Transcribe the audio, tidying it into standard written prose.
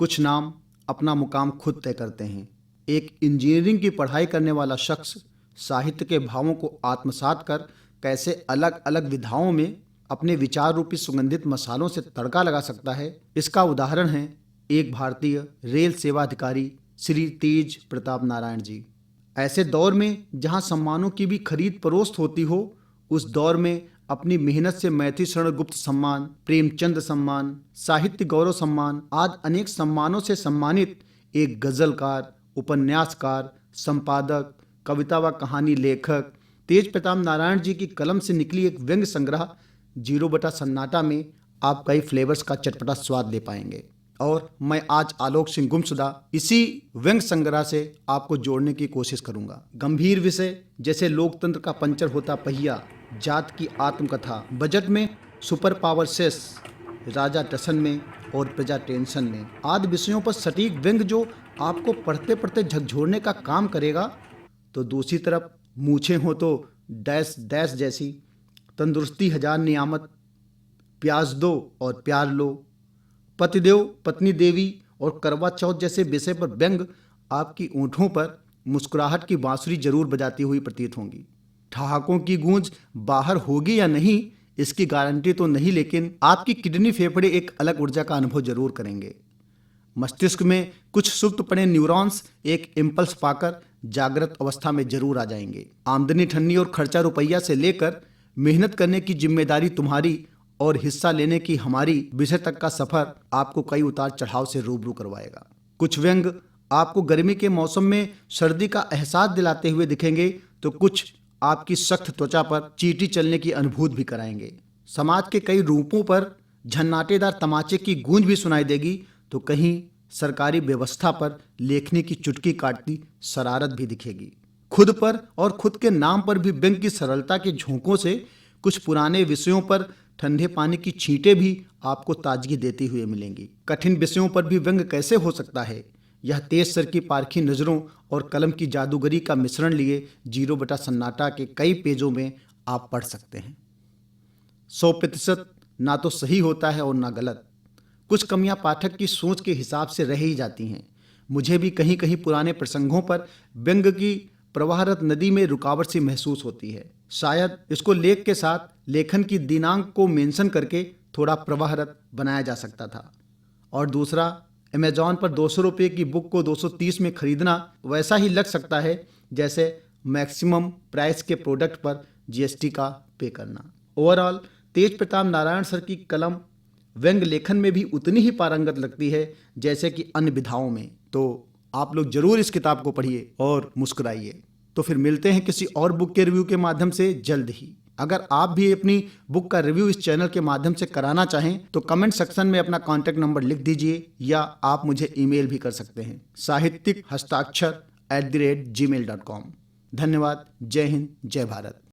कुछ नाम अपना मुकाम खुद तय करते हैं। एक इंजीनियरिंग की पढ़ाई करने वाला शख्स साहित्य के भावों को आत्मसात कर कैसे अलग अलग विधाओं में अपने विचार रूपी सुगंधित मसालों से तड़का लगा सकता है, इसका उदाहरण है एक भारतीय रेल सेवा अधिकारी श्री तेज प्रताप नारायण जी। ऐसे दौर में जहां सम्मानों की भी खरीद फरोख्त होती हो, उस दौर में अपनी मेहनत से मैथिली शरण गुप्त सम्मान, प्रेमचंद सम्मान, साहित्य गौरव सम्मान आदि अनेक सम्मानों से सम्मानित एक गजलकार, उपन्यासकार, संपादक, कविता व कहानी लेखक तेज प्रताप नारायण जी की कलम से निकली एक व्यंग्य संग्रह 0/सन्नाटा में आप कई फ्लेवर्स का चटपटा स्वाद ले पाएंगे। और मैं आज आलोक सिंह गुमशुदा इसी व्यंग्य संग्रह से आपको जोड़ने की कोशिश करूंगा। गंभीर विषय जैसे लोकतंत्र का पंचर होता पहिया, जात की आत्मकथा, बजट में सुपर पावर सेस, राजा टसन में और प्रजा टेंशन में आदि विषयों पर सटीक व्यंग्य जो आपको पढ़ते पढ़ते झकझोरने का काम करेगा, तो दूसरी तरफ मूछें हो तो डैश डैश जैसी, तंदुरुस्ती हजार नियामत, प्याज दो और प्यार लो, पतिदेव पत्नी देवी और करवा चौथ जैसे विषय पर व्यंग्य आपकी ऊँटों पर मुस्कुराहट की बांसुरी जरूर बजाती हुई प्रतीत होंगी। ठहाकों की गूंज बाहर होगी या नहीं इसकी गारंटी तो नहीं, लेकिन आपकी किडनी फेफड़े एक अलग ऊर्जा का अनुभव जरूर करेंगे। मस्तिष्क में कुछ सुप्त पड़े न्यूरॉन्स एक इम्पल्स पाकर जागृत अवस्था में जरूर आ जाएंगे। आमदनी ठन्नी और खर्चा रुपया से लेकर मेहनत करने की जिम्मेदारी तुम्हारी और हिस्सा लेने की हमारी विषय तक का सफर आपको कई उतार चढ़ाव से रूबरू करवाएगा। कुछ व्यंग्य आपको गर्मी के मौसम में सर्दी का एहसास दिलाते हुए दिखेंगे, तो कुछ आपकी सख्त त्वचा पर चींटी चलने की अनुभूति भी कराएंगे। समाज के कई रूपों पर झन्नाटेदार तमाचे की गूंज भी सुनाई देगी, तो कहीं सरकारी व्यवस्था पर लेखनी की चुटकी काटती शरारत भी दिखेगी। खुद पर और खुद के नाम पर भी व्यंग्य की सरलता के झोंकों से कुछ पुराने विषयों पर ठंडे पानी की छींटें भी आपको ताजगी देती हुए मिलेंगी। कठिन विषयों पर भी व्यंग्य कैसे हो सकता है, यह तेज सर की पारखी नजरों और कलम की जादूगरी का मिश्रण लिए 0/सन्नाटा के कई पेजों में आप पढ़ सकते हैं। 100% ना तो सही होता है और ना गलत। कुछ कमियां पाठक की सोच के हिसाब से रह ही जाती हैं। मुझे भी कहीं कहीं पुराने प्रसंगों पर व्यंग्य की प्रवाहरत नदी में रुकावट सी महसूस होती है। शायद इसको लेख के साथ लेखन की दिनांक को मेंशन करके थोड़ा प्रवाहरत बनाया जा सकता था। और दूसरा, अमेजॉन पर 200 रुपये की बुक को 230 में खरीदना वैसा ही लग सकता है जैसे मैक्सिमम प्राइस के प्रोडक्ट पर GST का पे करना। ओवरऑल तेज प्रताप नारायण सर की कलम व्यंग्य लेखन में भी उतनी ही पारंगत लगती है जैसे कि अन्य विधाओं में। तो आप लोग जरूर इस किताब को पढ़िए और मुस्कुराइए। तो फिर मिलते हैं किसी और बुक के रिव्यू के माध्यम से जल्द ही। अगर आप भी अपनी बुक का रिव्यू इस चैनल के माध्यम से कराना चाहें तो कमेंट सेक्शन में अपना कॉन्टैक्ट नंबर लिख दीजिए, या आप मुझे ईमेल भी कर सकते हैं साहित्यिक हस्ताक्षर @gmail.com। धन्यवाद। जय हिंद, जय भारत।